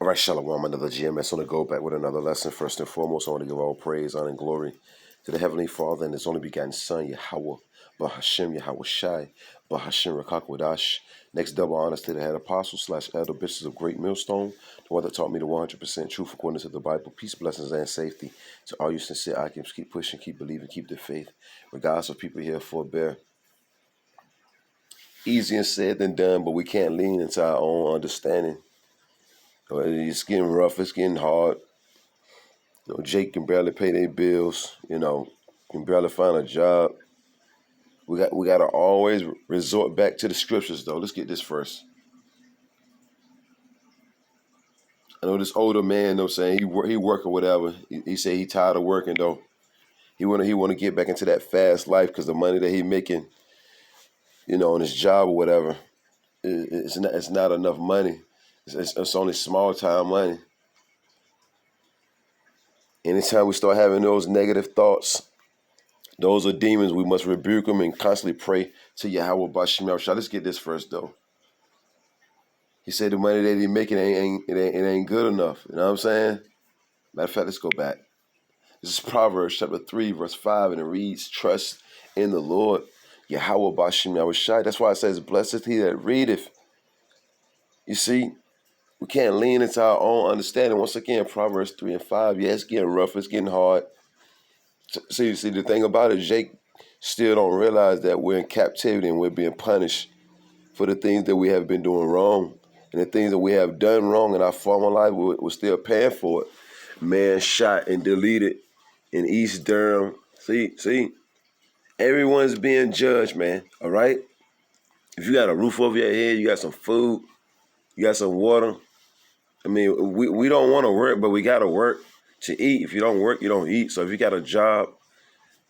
All right, Shalom, another GMS on the go back with another lesson. First and foremost, I want to give all praise, honor, and glory to the Heavenly Father and His only begotten Son, Yahweh, Bahashem Yahweh Shai, Bahashem Rakakwadash. Next, double honors to the head apostle / elder bishops of Great Millstone, the one that taught me the 100% truth according to the Bible. Peace, blessings, and safety to all you sincere icons. Keep pushing, keep believing, keep the faith. Regardless of people here forbear. Easier said than done, but we can't lean into our own understanding. It's getting rough. It's getting hard. Jake can barely pay their bills. Can barely find a job. We got to always resort back to the scriptures, though. Let's get this first. I know this older man, saying he work or whatever. He say he tired of working, though. He want to get back into that fast life because the money that he making, on his job or whatever, it's not enough money. It's only small time money. Anytime we start having those negative thoughts, those are demons. We must rebuke them and constantly pray to Yahweh Bashim Yahushua. Let's get this first, though. He said the money that he making it ain't good enough. You know what I'm saying? Matter of fact, let's go back. This is Proverbs chapter 3, verse 5, and it reads, "Trust in the Lord, Yahweh Bashim Yahushua." That's why it says, "Blessed is he that readeth." You see? We can't lean into our own understanding. Once again, Proverbs 3 and 5. Yeah, it's getting rough. It's getting hard. See, the thing about it, Jake still don't realize that we're in captivity and we're being punished for the things that we have been doing wrong. And the things that we have done wrong in our former life, we're still paying for it. Man shot and deleted in East Durham. See, everyone's being judged, man. All right? If you got a roof over your head, you got some food, you got some water. I mean, we don't want to work, but we got to work to eat. If you don't work, you don't eat. So if you got a job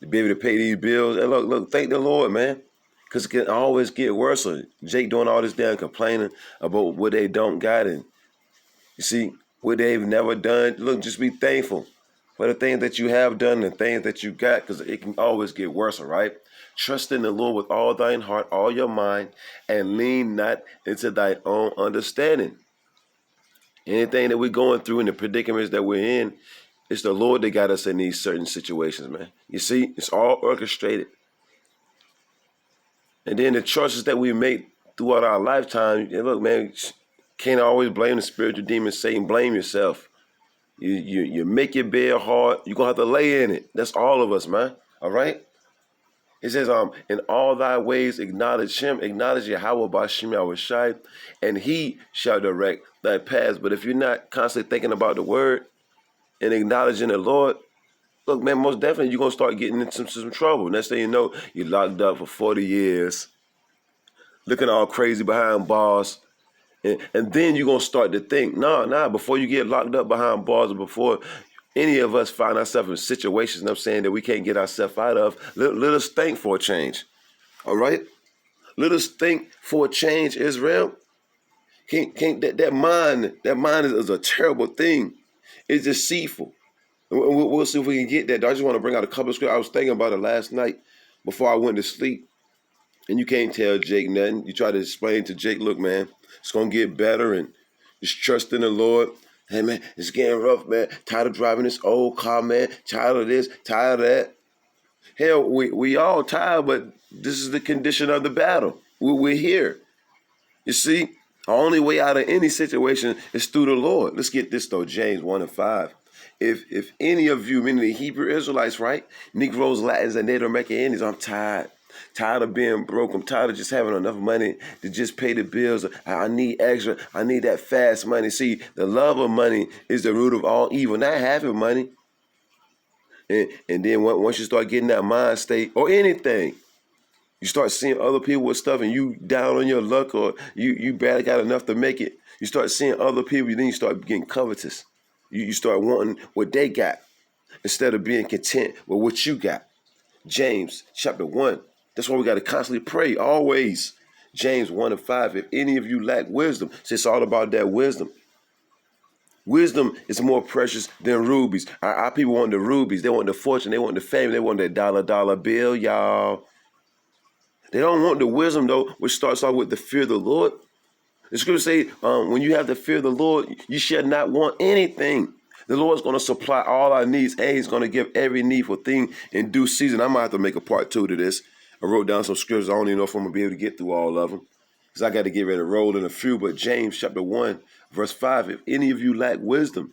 to be able to pay these bills, and look, thank the Lord, man, because it can always get worse. So Jake doing all this damn complaining about what they don't got, and you see what they've never done. Look, just be thankful for the things that you have done and the things that you got, because it can always get worse, all right? Trust in the Lord with all thine heart, all your mind, and lean not into thy own understanding. Anything that we're going through and the predicaments that we're in, it's the Lord that got us in these certain situations, man. You see, it's all orchestrated. And then the choices that we make throughout our lifetime, and look, man, can't always blame the spiritual demon, Satan. Blame yourself. You make your bed hard, you're going to have to lay in it. That's all of us, man. All right? It says, in all thy ways acknowledge him, acknowledge Yahweh Bashim Yahushai, and he shall direct thy paths. But if you're not constantly thinking about the word and acknowledging the Lord, look, man, most definitely you're going to start getting into some trouble. Next thing you know, you're locked up for 40 years, looking all crazy behind bars. And then you're going to start to think, nah, before you get locked up behind bars or before any of us find ourselves in situations, that we can't get ourselves out of, let us think for a change. All right? Let us think for a change, Israel. That mind is a terrible thing. It's deceitful. We'll see if we can get that. I just want to bring out a couple of scriptures. I was thinking about it last night before I went to sleep. And you can't tell Jake nothing. You try to explain to Jake, look, man, it's going to get better, and just trust in the Lord. Hey, man, it's getting rough, man. Tired of driving this old car, man. Tired of this, tired of that. Hell, we all tired, but this is the condition of the battle. We're here. You see, the only way out of any situation is through the Lord. Let's get this, though, James 1 and 5. If any of you, meaning the Hebrew Israelites, right, Negroes, Latins, and Native American Indians, I'm tired. Tired of being broke. I'm tired of just having enough money to just pay the bills. I need extra. I need that fast money. See, the love of money is the root of all evil. Not having money. And then once you start getting that mind state or anything, you start seeing other people with stuff and you down on your luck, or you barely got enough to make it. You start seeing other people, then you start getting covetous. You start wanting what they got instead of being content with what you got. James chapter 1. That's why we got to constantly pray, always. James 1 and 5. If any of you lack wisdom, it's all about that wisdom. Wisdom is more precious than rubies. Our people want the rubies. They want the fortune. They want the fame. They want that dollar bill, y'all. They don't want the wisdom, though, which starts off with the fear of the Lord. The scripture say, when you have the fear of the Lord, you shall not want anything. The Lord's going to supply all our needs, and He's going to give every needful thing in due season. I might have to make a part 2 to this. I wrote down some scriptures. I don't even know if I'm going to be able to get through all of them, because I got to get ready to roll in a few. But James chapter 1, verse 5, if any of you lack wisdom,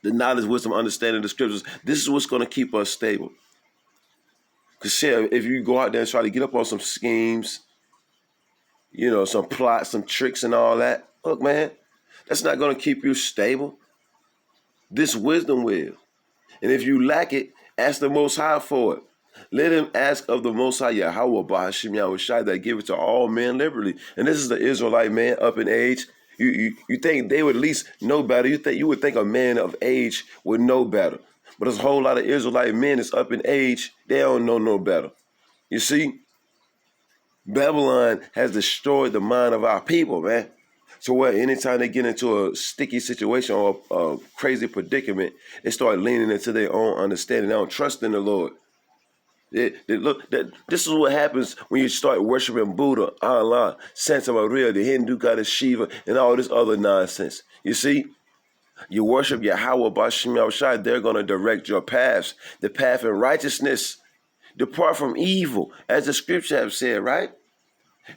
the knowledge, wisdom, understanding the scriptures, this is what's going to keep us stable. Because if you go out there and try to get up on some schemes, some plots, some tricks and all that, look, man, that's not going to keep you stable. This wisdom will. And if you lack it, ask the Most High for it. Let him ask of the Most High Yahweh Ba'ashim Yahushai that give it to all men liberally. And this is the Israelite man up in age. You think they would at least know better. You would think a man of age would know better. But there's a whole lot of Israelite men that's up in age. They don't know no better. You see, Babylon has destroyed the mind of our people, man. So what? Anytime they get into a sticky situation or a crazy predicament, they start leaning into their own understanding. They don't trust in the Lord. This is what happens when you start worshiping Buddha, Allah, Santa Maria, the Hindu goddess Shiva, and all this other nonsense. You see, you worship Yahweh Ba'ashim Yahushai, they're going to direct your paths, the path in righteousness. Depart from evil, as the scripture have said, right?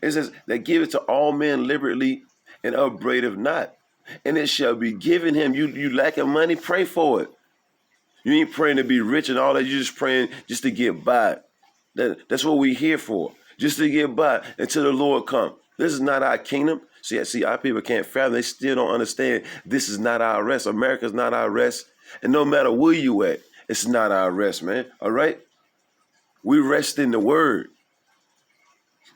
It says, they give it to all men liberally and upbraideth not. And it shall be given him. You lacking money, pray for it. You ain't praying to be rich and all that. You're just praying just to get by. That's what we're here for, just to get by until the Lord come. This is not our kingdom. See, our people can't fathom. They still don't understand this is not our rest. America's not our rest. And no matter where you at, it's not our rest, man. All right? We rest in the word.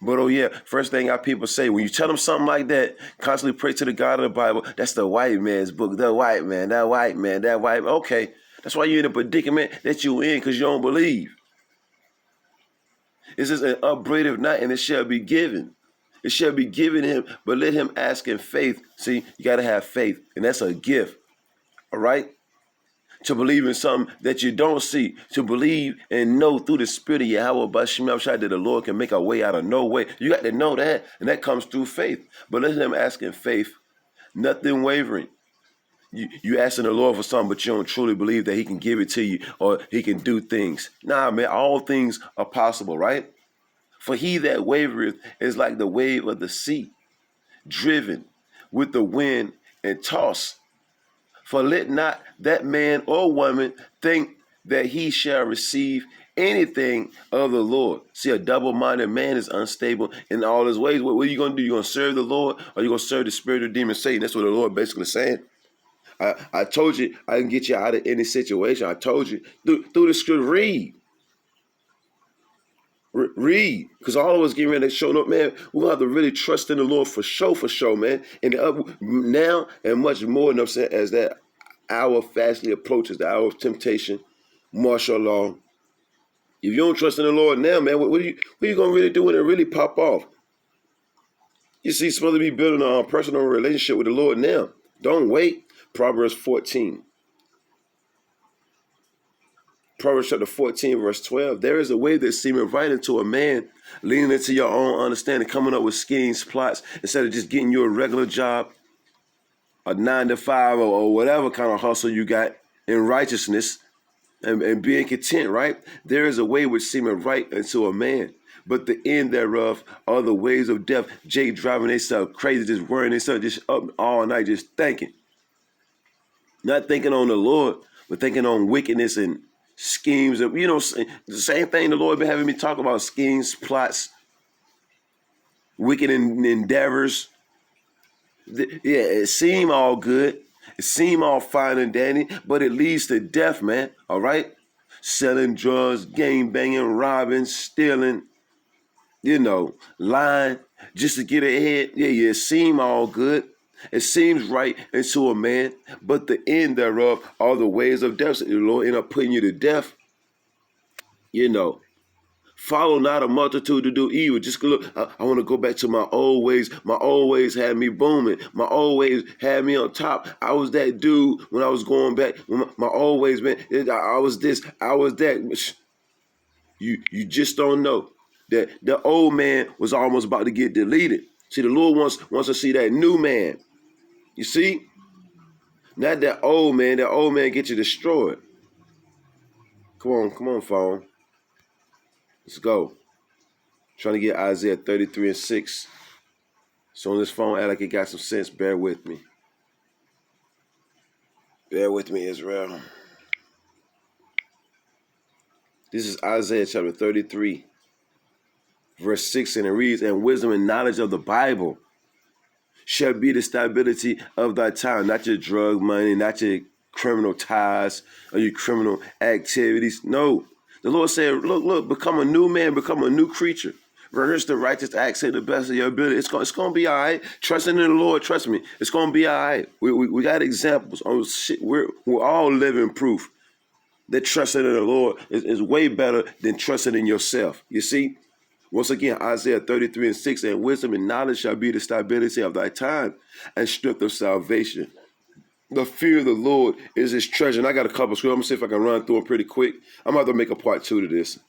But oh yeah, first thing our people say, when you tell them something like that, constantly pray to the God of the Bible. That's the white man's book. The white man, that white man, that white man. Okay, that's why you're in a predicament that you're in, because you don't believe. It says, an upbraideth not, and it shall be given. It shall be given him, but let him ask in faith. See, you got to have faith, and that's a gift. All right? To believe in something that you don't see, to believe and know through the spirit of Yahweh Ba'ashim Yahushai that the Lord can make a way out of no way. You got to know that, and that comes through faith. But let him ask in faith, nothing wavering. You asking the Lord for something, but you don't truly believe that he can give it to you or he can do things. Nah, man, all things are possible, right? For he that wavereth is like the wave of the sea, driven with the wind and tossed. For let not that man or woman think that he shall receive anything of the Lord. See, a double-minded man is unstable in all his ways. What are you going to do? You going to serve the Lord, or you going to serve the spirit of demon Satan? That's what the Lord basically saying. I told you I can get you out of any situation. I told you through the scripture. Read, because all of us getting ready to show up, man. We're going to have to really trust in the Lord for sure, man. And now and much more, you know what I'm saying, as that hour fastly approaches, the hour of temptation, martial law. If you don't trust in the Lord now, man, what are you going to really do when it really pop off? You see, it's supposed to be building a personal relationship with the Lord now. Don't wait. Proverbs 14. Proverbs chapter 14, verse 12. There is a way that seemeth right unto a man, leaning into your own understanding, coming up with schemes, plots, instead of just getting you a regular job, a 9 to 5, or whatever kind of hustle you got in righteousness and being content, right? There is a way which seemeth right unto a man, but the end thereof are the ways of death. Jake driving themselves crazy, just worrying themselves, just up all night, just thinking. Not thinking on the Lord, but thinking on wickedness and schemes. Of, the same thing the Lord been having me talk about: schemes, plots, wicked endeavors. Yeah, it seem all good. It seem all fine and dandy, but it leads to death, man. All right? Selling drugs, gang banging, robbing, stealing, lying just to get ahead. Yeah, it seem all good. It seems right unto a man, but the end thereof are the ways of death. So the Lord end up putting you to death. Follow not a multitude to do evil. Just look, I want to go back to my old ways. My old ways had me booming. My old ways had me on top. I was that dude when I was going back. My old ways, man, I was this, I was that. You just don't know that the old man was almost about to get deleted. See, the Lord wants to see that new man. You see? Not that old man. That old man get you destroyed. Come on, phone. Let's go. Trying to get Isaiah 33:6. So on this phone, act like it got some sense. Bear with me. Bear with me, Israel. This is Isaiah chapter 33, verse 6, and it reads, "And wisdom and knowledge of the Bible shall be the stability of thy time," not your drug money, not your criminal ties or your criminal activities. No. The Lord said, look, become a new man, become a new creature. Rehearse the righteous acts to the best of your ability. It's going to be all right. Trusting in the Lord, trust me, it's going to be all right. We got examples. Oh, shit, we're all living proof that trusting in the Lord is way better than trusting in yourself. You see? Once again, Isaiah 33:6, "And wisdom and knowledge shall be the stability of thy time, and strength of salvation. The fear of the Lord is his treasure." And I got a couple of scriptures. I'm going to see if I can run through them pretty quick. I'm about to make a part 2 to this.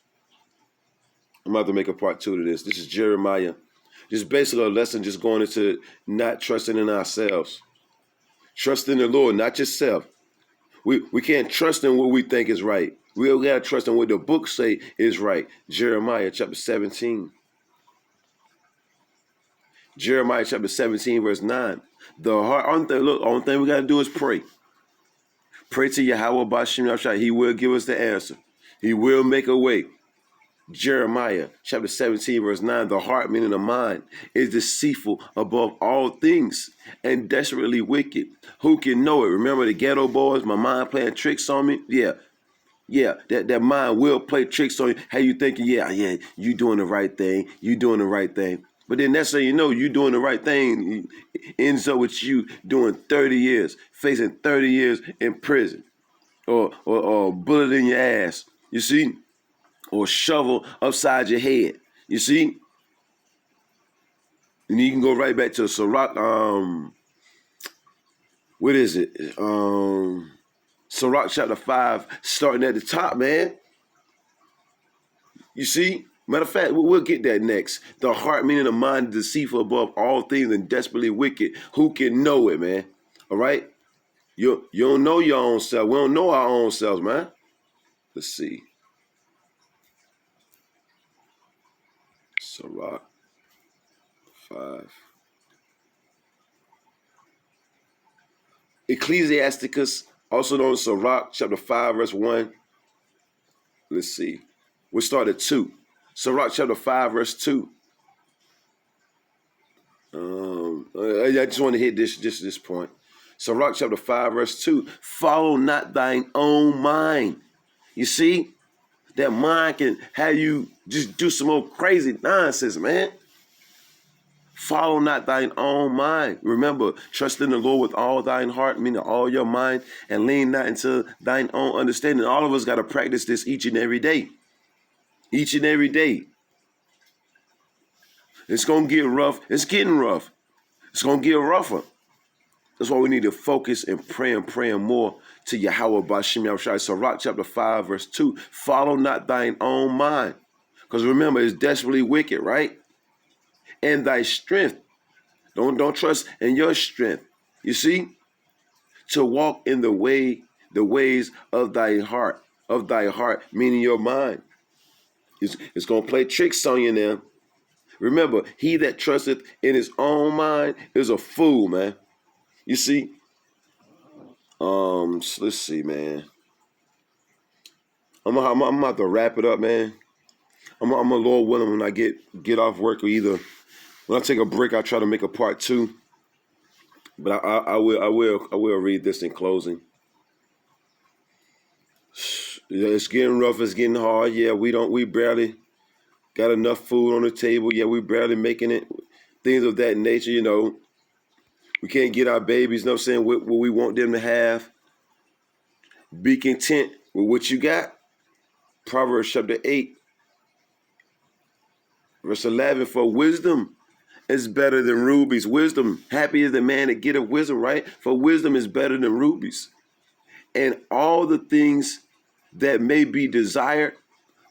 This is Jeremiah. Just basically a lesson just going into not trusting in ourselves. Trust in the Lord, not yourself. We can't trust in what we think is right. We got to trust in what the book say is right. Jeremiah chapter 17. Jeremiah chapter 17, verse 9. The heart, only thing we got to do is pray. Pray to Yahweh Bashim Yahshua. He will give us the answer. He will make a way. Jeremiah chapter 17, verse 9. The heart, meaning the mind, is deceitful above all things and desperately wicked. Who can know it? Remember the ghetto boys, my mind playing tricks on me? Yeah, that mind will play tricks on you. How you thinking, yeah, you doing the right thing. But then next thing you know, you doing the right thing ends up with you doing 30 years, facing 30 years in prison, or bullet in your ass, you see, or shovel upside your head, you see. And you can go right back to Sirach, what is it? Sirach chapter 5, starting at the top, man. You see? Matter of fact, we'll get that next. The heart, meaning the mind, is deceitful above all things and desperately wicked. Who can know it, man? All right? You don't know your own self. We don't know our own selves, man. Let's see. Sirach 5. Ecclesiasticus, also known as Sirach, chapter 5, verse 1. Let's see. We'll start at 2. Sirach chapter 5, verse 2. I just want to hit this point. Sirach chapter 5, verse 2. Follow not thine own mind. You see? That mind can have you just do some old crazy nonsense, man. Follow not thine own mind. Remember, trust in the Lord with all thine heart, meaning all your mind, and lean not into thine own understanding. All of us got to practice this each and every day. Each and every day. It's going to get rough. It's getting rough. It's going to get rougher. That's why we need to focus and praying more to Yahweh Bashim Yahushua. Sirach chapter 5, verse 2. Follow not thine own mind. Because remember, it's desperately wicked, right? And thy strength. Don't trust in your strength. You see? To walk in the ways of thy heart, meaning your mind. It's going to play tricks on you now. Remember, he that trusteth in his own mind is a fool, man. You see? Let's see, man. I'm about to wrap it up, man. I'm a Lord willing, when I get off work, or either when I take a break, I try to make a part 2. But I will read this in closing. It's getting rough. It's getting hard. Yeah, we barely got enough food on the table. Yeah, we barely making it. Things of that nature, you know. We can't get our babies, you know what I'm saying, what we want them to have. Be content with what you got. Proverbs chapter 8, verse 11, for wisdom is better than rubies. Wisdom, happy is the man that getteth wisdom, right? For wisdom is better than rubies. And all the things that may be desired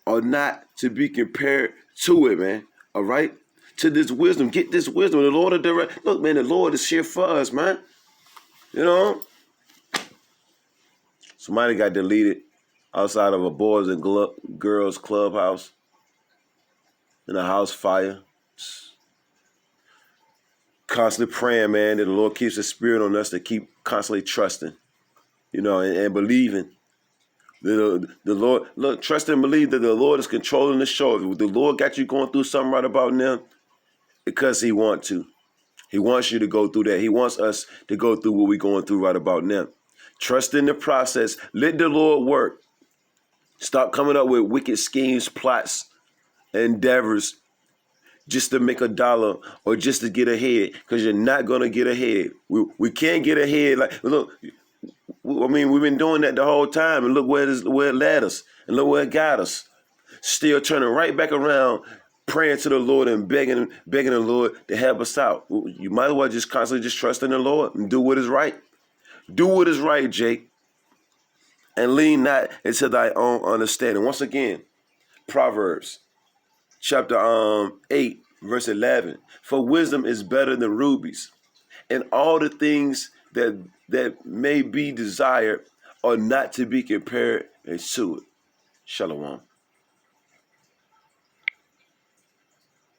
are not to be compared to it, man. All right? to this wisdom. Get this wisdom. The Lord will direct. Look, man, the Lord is here for us, man. You know? Somebody got deleted outside of a boys and girls clubhouse in a house fire. Constantly praying, man, that the Lord keeps His Spirit on us to keep constantly trusting, you know, and believing. The Lord, look, trust and believe that the Lord is controlling the show. If the Lord got you going through something right about now, because He wants to. He wants you to go through that. He wants us to go through what we're going through right about now. Trust in the process. Let the Lord work. Stop coming up with wicked schemes, plots, endeavors just to make a dollar or just to get ahead, because you're not going to get ahead. We can't get ahead. Like, look, I mean, we've been doing that the whole time, and look where it led us, and look where it got us. Still turning right back around, praying to the Lord and begging the Lord to help us out. You might as well just constantly just trust in the Lord and do what is right. Do what is right, Jake, and lean not into thy own understanding. Once again, Proverbs chapter 8, verse 11. For wisdom is better than rubies, and all the things that may be desired are not to be compared to it. Shalom.